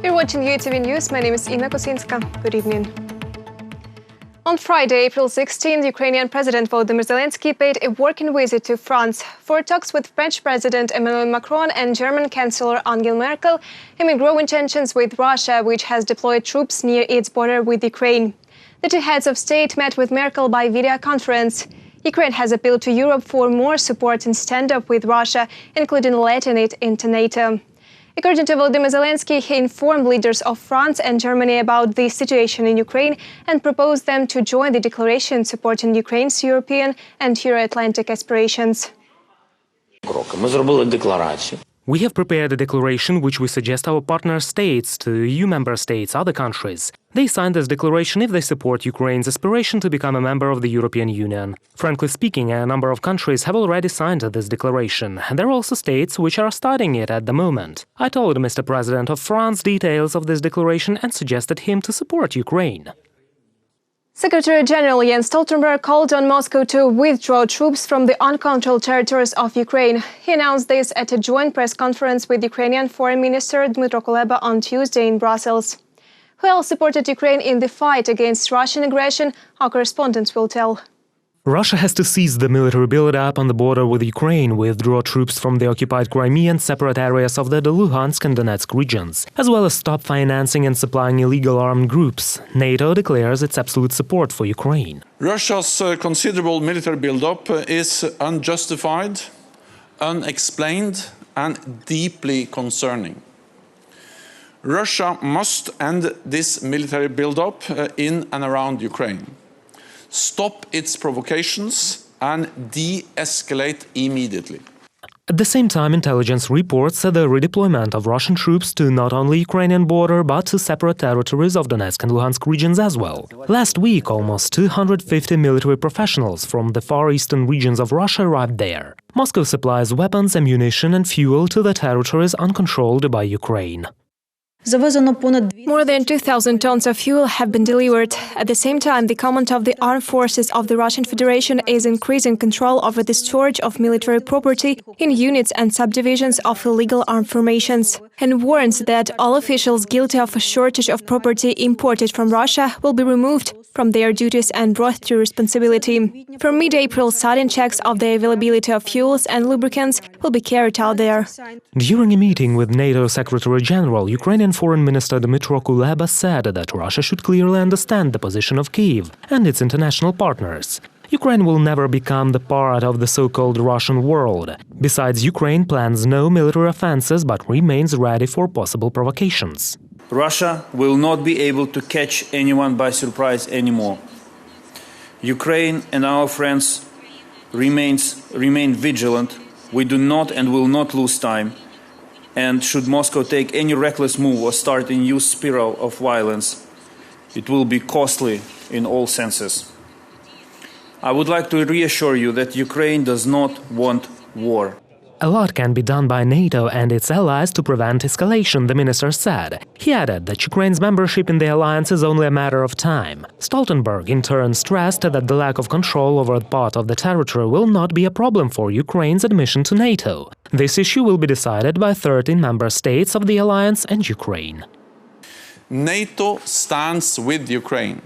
You're watching UATV News. My name is Inna Kosinska. Good evening. On Friday, April 16, Ukrainian President Volodymyr Zelenskyy paid a working visit to France for talks with French President Emmanuel Macron and German Chancellor Angela Merkel amid growing tensions with Russia, which has deployed troops near its border with Ukraine. The two heads of state met with Merkel by video conference. Ukraine has appealed to Europe for more support and stand-up with Russia, including letting it into NATO. According to Volodymyr Zelenskyy, he informed leaders of France and Germany about the situation in Ukraine and proposed them to join the declaration supporting Ukraine's European and Euro-Atlantic aspirations. We have prepared a declaration which we suggest our partner states to EU member states, other countries. They sign this declaration if they support Ukraine's aspiration to become a member of the European Union. Frankly speaking, a number of countries have already signed this declaration, and there are also states which are studying it at the moment. I told Mr. President of France details of this declaration and suggested him to support Ukraine. Secretary-General Jens Stoltenberg called on Moscow to withdraw troops from the uncontrolled territories of Ukraine. He announced this at a joint press conference with Ukrainian Foreign Minister Dmytro Kuleba on Tuesday in Brussels. Who else supported Ukraine in the fight against Russian aggression? Our correspondents will tell. Russia has to cease the military build-up on the border with Ukraine, withdraw troops from the occupied Crimea and separate areas of the Luhansk and Donetsk regions, as well as stop financing and supplying illegal armed groups. NATO declares its absolute support for Ukraine. Russia's considerable military build-up is unjustified, unexplained, and deeply concerning. Russia must end this military build-up in and around Ukraine. Stop its provocations and de-escalate immediately. At the same time, intelligence reports the redeployment of Russian troops to not only Ukrainian border, but to separate territories of Donetsk and Luhansk regions as well. Last week, almost 250 military professionals from the far eastern regions of Russia arrived there. Moscow supplies weapons, ammunition and fuel to the territories uncontrolled by Ukraine. More than 2,000 tons of fuel have been delivered. At the same time, the Command of the Armed Forces of the Russian Federation is increasing control over the storage of military property in units and subdivisions of illegal armed formations, and warns that all officials guilty of a shortage of property imported from Russia will be removed from their duties and brought to responsibility. From mid-April, sudden checks of the availability of fuels and lubricants will be carried out there. During a meeting with NATO Secretary-General, Ukrainian Foreign Minister Dmytro Kuleba said that Russia should clearly understand the position of Kyiv and its international partners. Ukraine will never become the part of the so-called Russian world. Besides, Ukraine plans no military offenses but remains ready for possible provocations. Russia will not be able to catch anyone by surprise anymore. Ukraine and our friends remain vigilant. We do not and will not lose time. And should Moscow take any reckless move or start a new spiral of violence, it will be costly in all senses. I would like to reassure you that Ukraine does not want war. A lot can be done by NATO and its allies to prevent escalation, the minister said. He added that Ukraine's membership in the alliance is only a matter of time. Stoltenberg in turn stressed that the lack of control over part of the territory will not be a problem for Ukraine's admission to NATO. This issue will be decided by 13 member states of the alliance and Ukraine. NATO stands with Ukraine.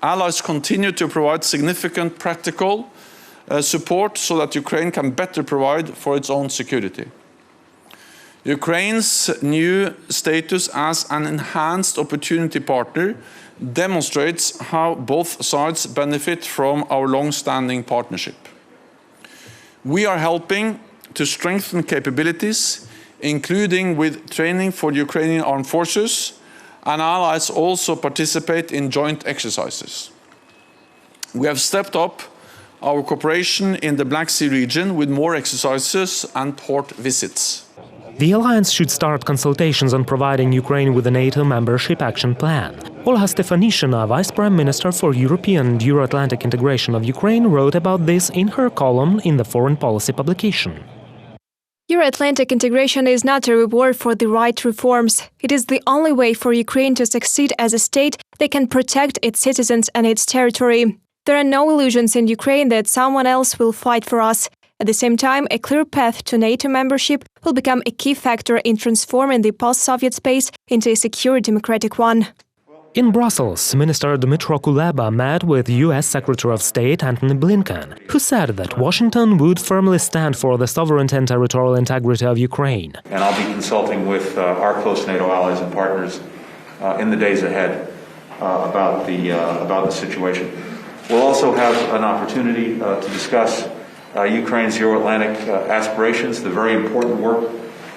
Allies continue to provide significant practical support so that Ukraine can better provide for its own security. Ukraine's new status as an enhanced opportunity partner demonstrates how both sides benefit from our long-standing partnership. We are helping to strengthen capabilities, including with training for the Ukrainian armed forces, and allies also participate in joint exercises. We have stepped up our cooperation in the Black Sea region with more exercises and port visits. The alliance should start consultations on providing Ukraine with a NATO membership action plan. Olga Stefanishina, Vice Prime Minister for European and Euro-Atlantic integration of Ukraine, wrote about this in her column in the Foreign Policy publication. Euro-Atlantic integration is not a reward for the right reforms. It is the only way for Ukraine to succeed as a state that can protect its citizens and its territory. There are no illusions in Ukraine that someone else will fight for us. At the same time, a clear path to NATO membership will become a key factor in transforming the post-Soviet space into a secure democratic one. In Brussels, Minister Dmytro Kuleba met with US Secretary of State Antony Blinken, who said that Washington would firmly stand for the sovereignty and territorial integrity of Ukraine. And I'll be consulting with our close NATO allies and partners in the days ahead about the situation. We'll also have an opportunity to discuss Ukraine's Euro-Atlantic aspirations, the very important work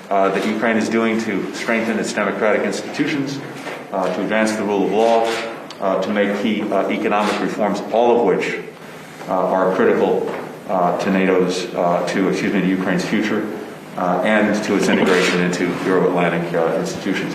that Ukraine is doing to strengthen its democratic institutions, to advance the rule of law, to make key economic reforms, all of which are critical to Ukraine's future and to its integration into Euro-Atlantic institutions.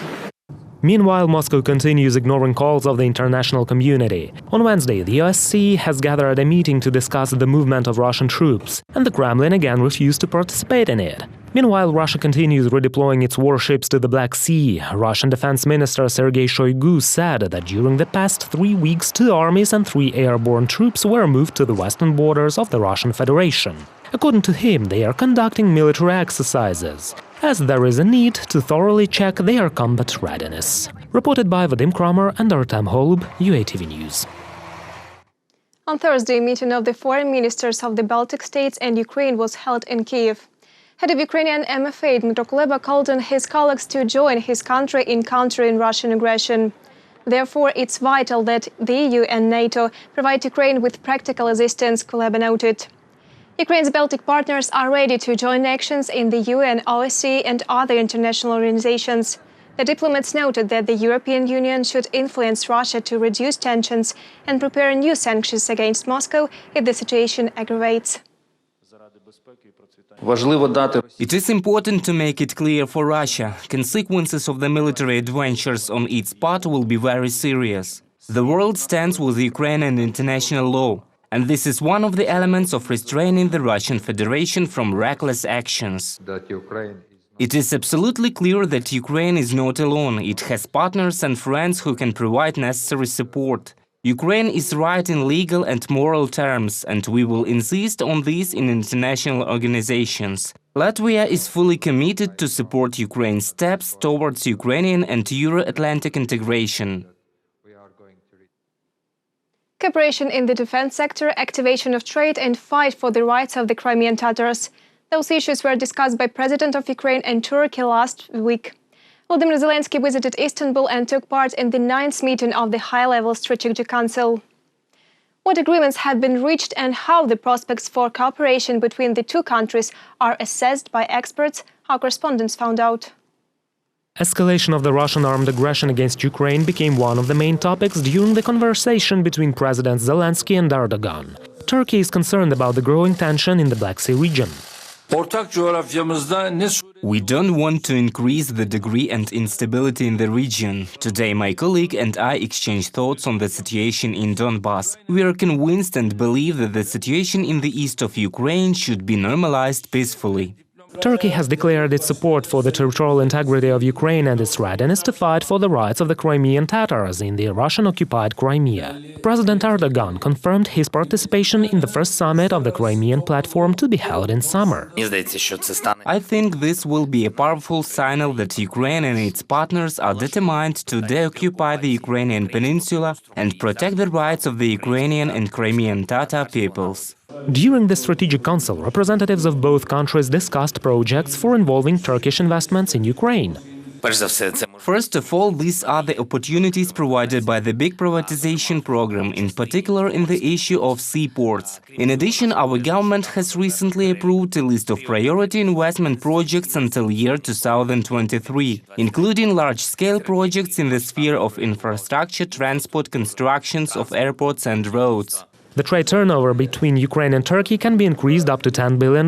Meanwhile, Moscow continues ignoring calls of the international community. On Wednesday, the OSCE has gathered a meeting to discuss the movement of Russian troops, and the Kremlin again refused to participate in it. Meanwhile, Russia continues redeploying its warships to the Black Sea. Russian Defense Minister Sergei Shoigu said that during the past 3 weeks, 2 armies and 3 airborne troops were moved to the western borders of the Russian Federation. According to him, they are conducting military exercises, as there is a need to thoroughly check their combat readiness. Reported by Vadim Kramer and Artem Holub, UATV News. On Thursday, a meeting of the foreign ministers of the Baltic states and Ukraine was held in Kyiv. Head of Ukrainian MFA Dmytro Kuleba called on his colleagues to join his country in countering Russian aggression. Therefore, it's vital that the EU and NATO provide Ukraine with practical assistance, Kuleba noted. Ukraine's Baltic partners are ready to join actions in the UN, OSCE and other international organizations. The diplomats noted that the European Union should influence Russia to reduce tensions and prepare new sanctions against Moscow if the situation aggravates. It is important to make it clear for Russia, consequences of the military adventures on its part will be very serious. The world stands with Ukraine and international law, and this is one of the elements of restraining the Russian Federation from reckless actions. It is absolutely clear that Ukraine is not alone. It has partners and friends who can provide necessary support. Ukraine is right in legal and moral terms, and we will insist on this in international organizations. Latvia is fully committed to support Ukraine's steps towards Ukrainian and Euro-Atlantic integration. Cooperation in the defense sector, activation of trade and fight for the rights of the Crimean Tatars. Those issues were discussed by President of Ukraine and Turkey last week. Volodymyr Zelenskyy visited Istanbul and took part in the 9th meeting of the High-Level Strategic Council. What agreements have been reached and how the prospects for cooperation between the two countries are assessed by experts, our correspondents found out. Escalation of the Russian armed aggression against Ukraine became one of the main topics during the conversation between President Zelenskyy and Erdogan. Turkey is concerned about the growing tension in the Black Sea region. We don't want to increase the degree and instability in the region. Today my colleague and I exchanged thoughts on the situation in Donbass. We are convinced and believe that the situation in the east of Ukraine should be normalized peacefully. Turkey has declared its support for the territorial integrity of Ukraine and its readiness to fight for the rights of the Crimean Tatars in the Russian-occupied Crimea. President Erdogan confirmed his participation in the first summit of the Crimean platform to be held in summer. I think this will be a powerful signal that Ukraine and its partners are determined to deoccupy the Ukrainian peninsula and protect the rights of the Ukrainian and Crimean Tatar peoples. During the Strategic Council, representatives of both countries discussed projects for involving Turkish investments in Ukraine. First of all, these are the opportunities provided by the big privatization program, in particular in the issue of seaports. In addition, our government has recently approved a list of priority investment projects until year 2023, including large-scale projects in the sphere of infrastructure, transport, constructions of airports and roads. The trade turnover between Ukraine and Turkey can be increased up to $10 billion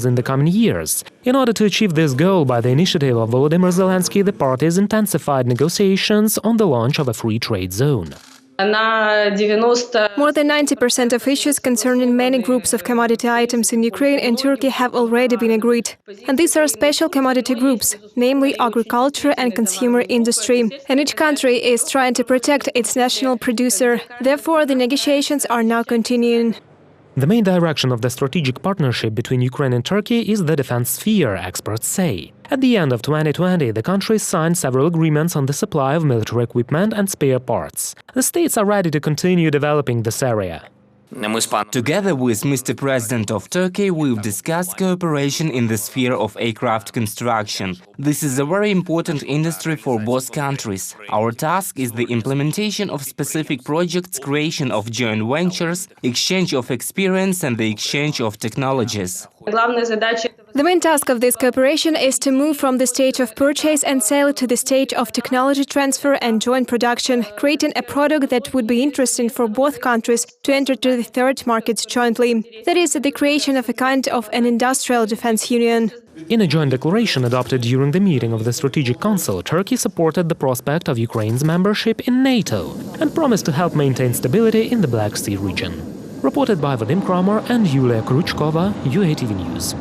in the coming years. In order to achieve this goal, by the initiative of Volodymyr Zelenskyy, the parties intensified negotiations on the launch of a free trade zone. More than 90% of issues concerning many groups of commodity items in Ukraine and Turkey have already been agreed. And these are special commodity groups, namely agriculture and consumer industry. And each country is trying to protect its national producer. Therefore, the negotiations are now continuing. The main direction of the strategic partnership between Ukraine and Turkey is the defense sphere, experts say. At the end of 2020, the countries signed several agreements on the supply of military equipment and spare parts. The states are ready to continue developing this area. Together with Mr. President of Turkey, we've discussed cooperation in the sphere of aircraft construction. This is a very important industry for both countries. Our task is the implementation of specific projects, creation of joint ventures, exchange of experience and the exchange of technologies. The main task of this cooperation is to move from the stage of purchase and sale to the stage of technology transfer and joint production, creating a product that would be interesting for both countries to enter to the third markets jointly. That is the creation of a kind of an industrial defense union. In a joint declaration adopted during the meeting of the Strategic Council, Turkey supported the prospect of Ukraine's membership in NATO and promised to help maintain stability in the Black Sea region. Reported by Vadim Kramer and Yulia Krychkova, UATV News.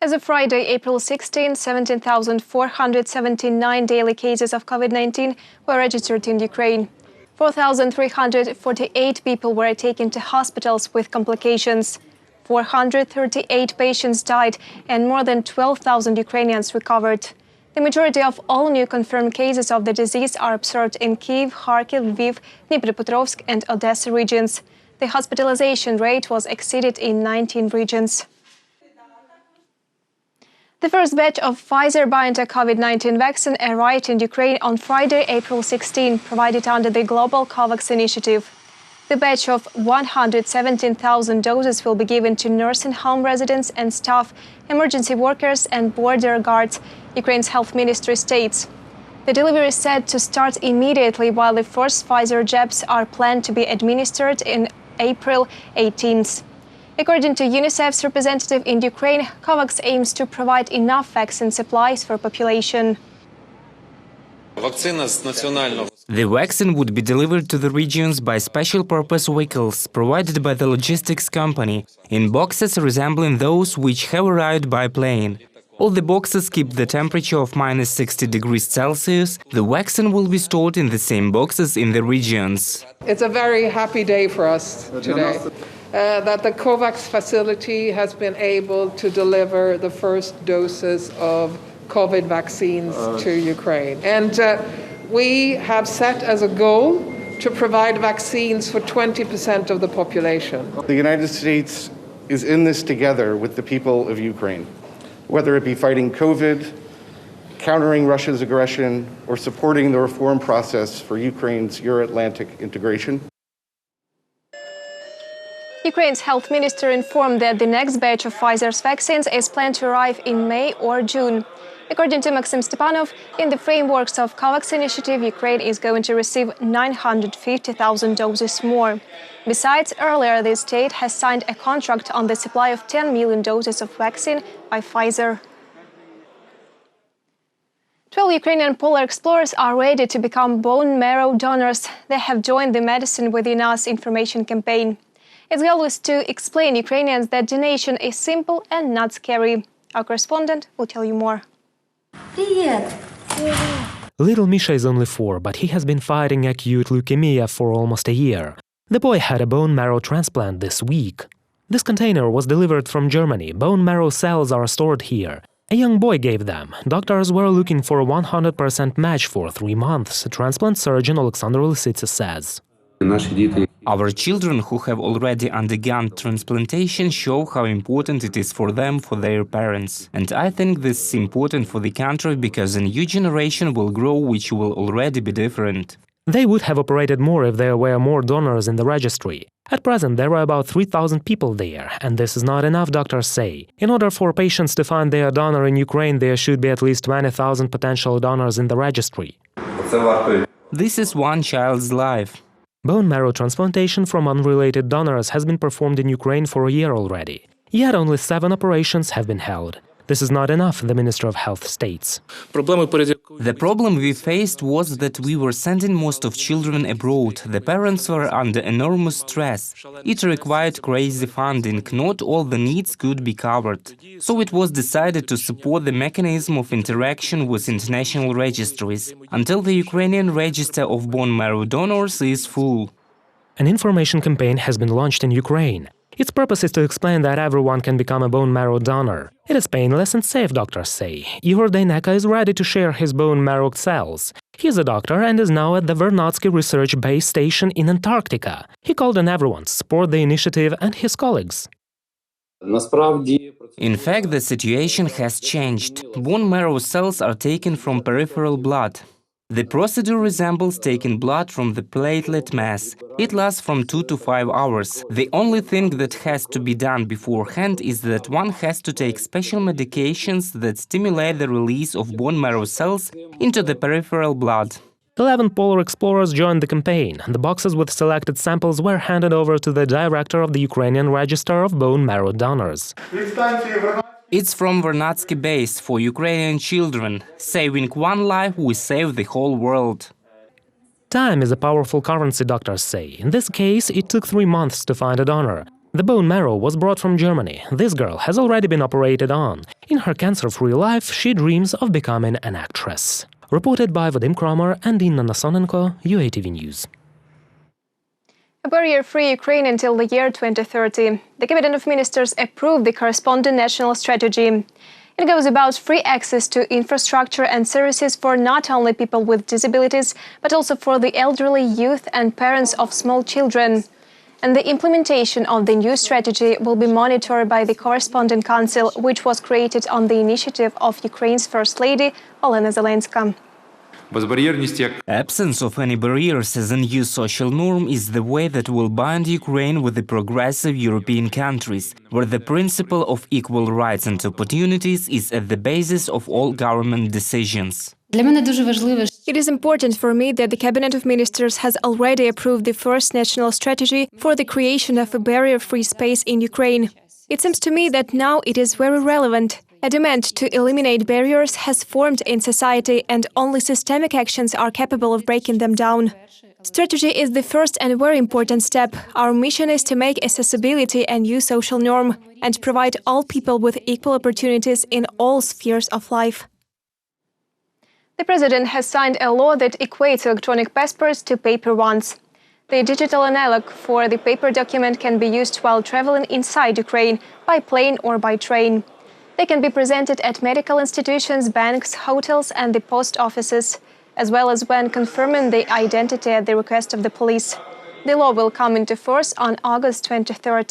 As of Friday, April 16, 17,479 daily cases of COVID-19 were registered in Ukraine. 4,348 people were taken to hospitals with complications. 438 patients died and more than 12,000 Ukrainians recovered. The majority of all new confirmed cases of the disease are observed in Kyiv, Kharkiv, Lviv, Dnipropetrovsk and Odessa regions. The hospitalization rate was exceeded in 19 regions. The first batch of Pfizer-BioNTech COVID-19 vaccine arrived in Ukraine on Friday, April 16, provided under the Global COVAX initiative. The batch of 117,000 doses will be given to nursing home residents and staff, emergency workers and border guards, Ukraine's health ministry states. The delivery is set to start immediately, while the first Pfizer jabs are planned to be administered in April 18th. According to UNICEF's representative in Ukraine, COVAX aims to provide enough vaccine supplies for population. The vaccine would be delivered to the regions by special-purpose vehicles provided by the logistics company, in boxes resembling those which have arrived by plane. All the boxes keep the temperature of -60 degrees Celsius. The vaccine will be stored in the same boxes in the regions. It's a very happy day for us today. That the COVAX facility has been able to deliver the first doses of COVID vaccines to Ukraine. And we have set as a goal to provide vaccines for 20% of the population. The United States is in this together with the people of Ukraine, whether it be fighting COVID, countering Russia's aggression, or supporting the reform process for Ukraine's Euro-Atlantic integration. Ukraine's health minister informed that the next batch of Pfizer's vaccines is planned to arrive in May or June. According to Maxim Stepanov, in the frameworks of COVAX initiative, Ukraine is going to receive 950,000 doses more. Besides, earlier the state has signed a contract on the supply of 10 million doses of vaccine by Pfizer. 12 Ukrainian polar explorers are ready to become bone marrow donors. They have joined the Medicine Within Us information campaign. Its goal is to explain Ukrainians that donation is simple and not scary. Our correspondent will tell you more. Little Misha is only 4, but he has been fighting acute leukemia for almost a year. The boy had a bone marrow transplant this week. This container was delivered from Germany. Bone marrow cells are stored here. A young boy gave them. Doctors were looking for a 100% match for 3 months, transplant surgeon Alexander Lysitsa says. Our children who have already undergone transplantation show how important it is for them, for their parents. And I think this is important for the country because a new generation will grow which will already be different. They would have operated more if there were more donors in the registry. At present, there are about 3,000 people there, and this is not enough, doctors say. In order for patients to find their donor in Ukraine, there should be at least 20,000 potential donors in the registry. This is one child's life. Bone marrow transplantation from unrelated donors has been performed in Ukraine for a year already. Yet only 7 operations have been held. This is not enough, the Minister of Health states. The problem we faced was that we were sending most of children abroad. The parents were under enormous stress. It required crazy funding. Not all the needs could be covered. So it was decided to support the mechanism of interaction with international registries until the Ukrainian register of bone marrow donors is full. An information campaign has been launched in Ukraine. Its purpose is to explain that everyone can become a bone marrow donor. It is painless and safe, doctors say. Igor Deineka is ready to share his bone marrow cells. He is a doctor and is now at the VERNADSKY research base station in Antarctica. He called on everyone to support the initiative and his colleagues. In fact, the situation has changed. Bone marrow cells are taken from peripheral blood. The procedure resembles taking blood from the platelet mass. It lasts from 2 to 5 hours. The only thing that has to be done beforehand is that one has to take special medications that stimulate the release of bone marrow cells into the peripheral blood. 11 polar explorers joined the campaign. The boxes with selected samples were handed over to the director of the Ukrainian Register of Bone Marrow Donors. It's from VERNADSKY base for Ukrainian children. Saving one life, we save the whole world. Time is a powerful currency, doctors say. In this case, it took 3 months to find a donor. The bone marrow was brought from Germany. This girl has already been operated on. In her cancer-free life, she dreams of becoming an actress. Reported by Vadim Kromer and Inna Nasonenko, UATV News. A barrier-free Ukraine until the year 2030. The Cabinet of Ministers approved the corresponding national strategy. It goes about free access to infrastructure and services for not only people with disabilities, but also for the elderly, youth and parents of small children. And the implementation of the new strategy will be monitored by the Corresponding Council, which was created on the initiative of Ukraine's First Lady, Olena Zelenskyi. Absence of any barriers as a new social norm is the way that will bind Ukraine with the progressive European countries, where the principle of equal rights and opportunities is at the basis of all government decisions. It is important for me that the Cabinet of Ministers has already approved the first national strategy for the creation of a barrier-free space in Ukraine. It seems to me that now it is very relevant. A demand to eliminate barriers has formed in society, and only systemic actions are capable of breaking them down. Strategy is the first and very important step. Our mission is to make accessibility a new social norm and provide all people with equal opportunities in all spheres of life. The President has signed a law that equates electronic passports to paper ones. The digital analog for the paper document can be used while traveling inside Ukraine, by plane or by train. They can be presented at medical institutions, banks, hotels and the post offices, as well as when confirming the identity at the request of the police. The law will come into force on August 23rd.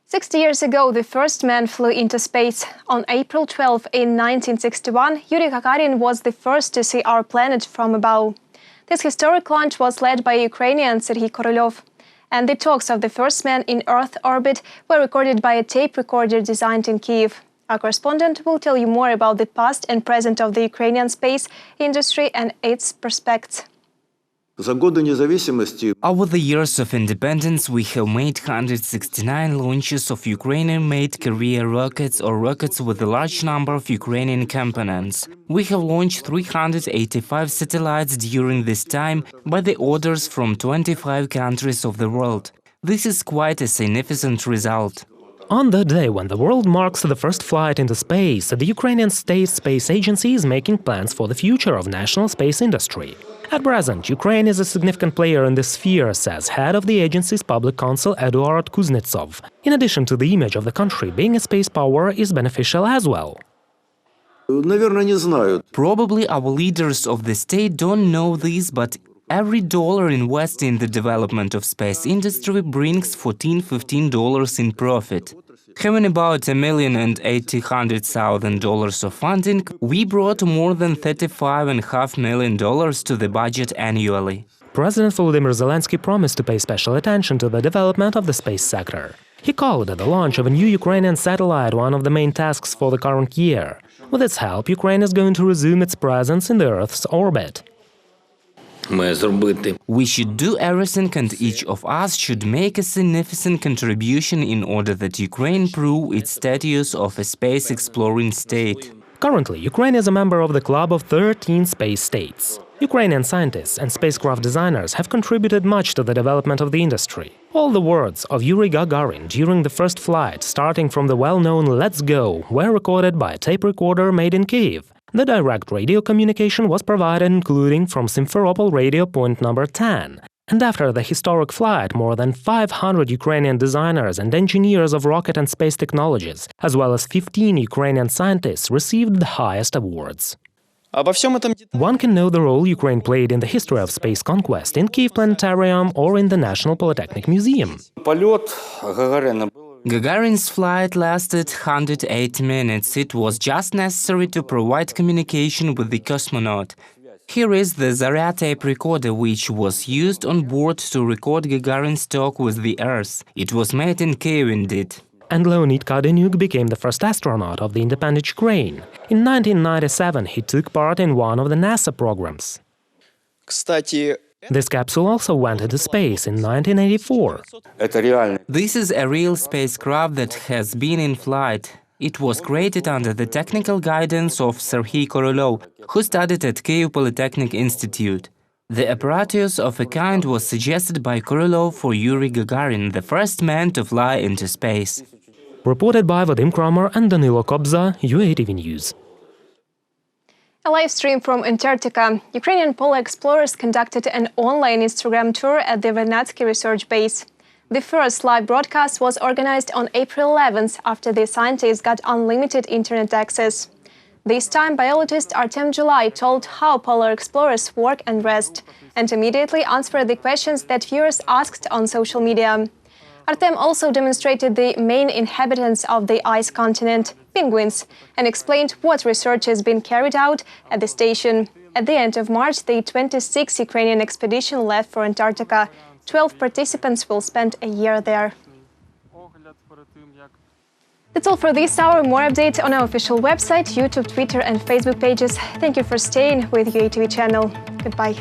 "60 years ago, the first man flew into space. On April 12 in 1961, Yuri Gagarin was the first to see our planet from above. This historic launch was led by Ukrainian Sergei Korolev. And the talks of the first man in Earth orbit were recorded by a tape recorder designed in Kyiv. Our correspondent will tell you more about the past and present of the Ukrainian space industry and its prospects. Over the years of independence, we have made 169 launches of Ukrainian-made carrier rockets or rockets with a large number of Ukrainian components. We have launched 385 satellites during this time by the orders from 25 countries of the world. This is quite a significant result. On the day when the world marks the first flight into space, the Ukrainian State Space Agency is making plans for the future of national space industry. At present, Ukraine is a significant player in this sphere, says head of the agency's public counsel Eduard Kuznetsov. In addition to the image of the country, being a space power is beneficial as well. Probably our leaders of the state don't know this, but every dollar invested in the development of space industry brings $14–15 in profit. Having about $1,800,000 of funding, we brought more than $35.5 million to the budget annually. President Volodymyr Zelenskyy promised to pay special attention to the development of the space sector. He called the launch of a new Ukrainian satellite one of the main tasks for the current year. With its help, Ukraine is going to resume its presence in the Earth's orbit. We should do everything, and each of us should make a significant contribution in order that Ukraine prove its status of a space-exploring state. Currently, Ukraine is a member of the club of 13 space states. Ukrainian scientists and spacecraft designers have contributed much to the development of the industry. All the words of Yuri Gagarin during the first flight, starting from the well-known "Let's go," were recorded by a tape recorder made in Kyiv. The direct radio communication was provided including from Simferopol radio point number 10. And after the historic flight, more than 500 Ukrainian designers and engineers of rocket and space technologies, as well as 15 Ukrainian scientists, received the highest awards. One can know the role Ukraine played in the history of space conquest in Kyiv Planetarium or in the National Polytechnic Museum. Gagarin's flight lasted 108 minutes. It was just necessary to provide communication with the cosmonaut. Here is the Zarya tape recorder, which was used on board to record Gagarin's talk with the Earth. It was made in Kyiv indeed. And Leonid Kadeniuk became the first astronaut of the independent Ukraine. In 1997, he took part in one of the NASA programs. This capsule also went into space in 1984. This is a real spacecraft that has been in flight. It was created under the technical guidance of Serhiy Korolov, who studied at Kyiv Polytechnic Institute. The apparatus of a kind was suggested by Korolov for Yuri Gagarin, the first man to fly into space. Reported by Vadim Kramer and Danilo Kobza, UATV News. A live stream from Antarctica. Ukrainian polar explorers conducted an online Instagram tour at the VERNADSKY research base. The first live broadcast was organized on April 11th after the scientists got unlimited internet access. This time, biologist Artem July told how polar explorers work and rest, and immediately answered the questions that viewers asked on social media. Artem also demonstrated the main inhabitants of the ice continent, penguins, and explained what research has been carried out at the station. At the end of March, the 26th Ukrainian expedition left for Antarctica. 12 participants will spend a year there. That's all for this hour. More updates on our official website, YouTube, Twitter and Facebook pages. Thank you for staying with UATV channel. Goodbye.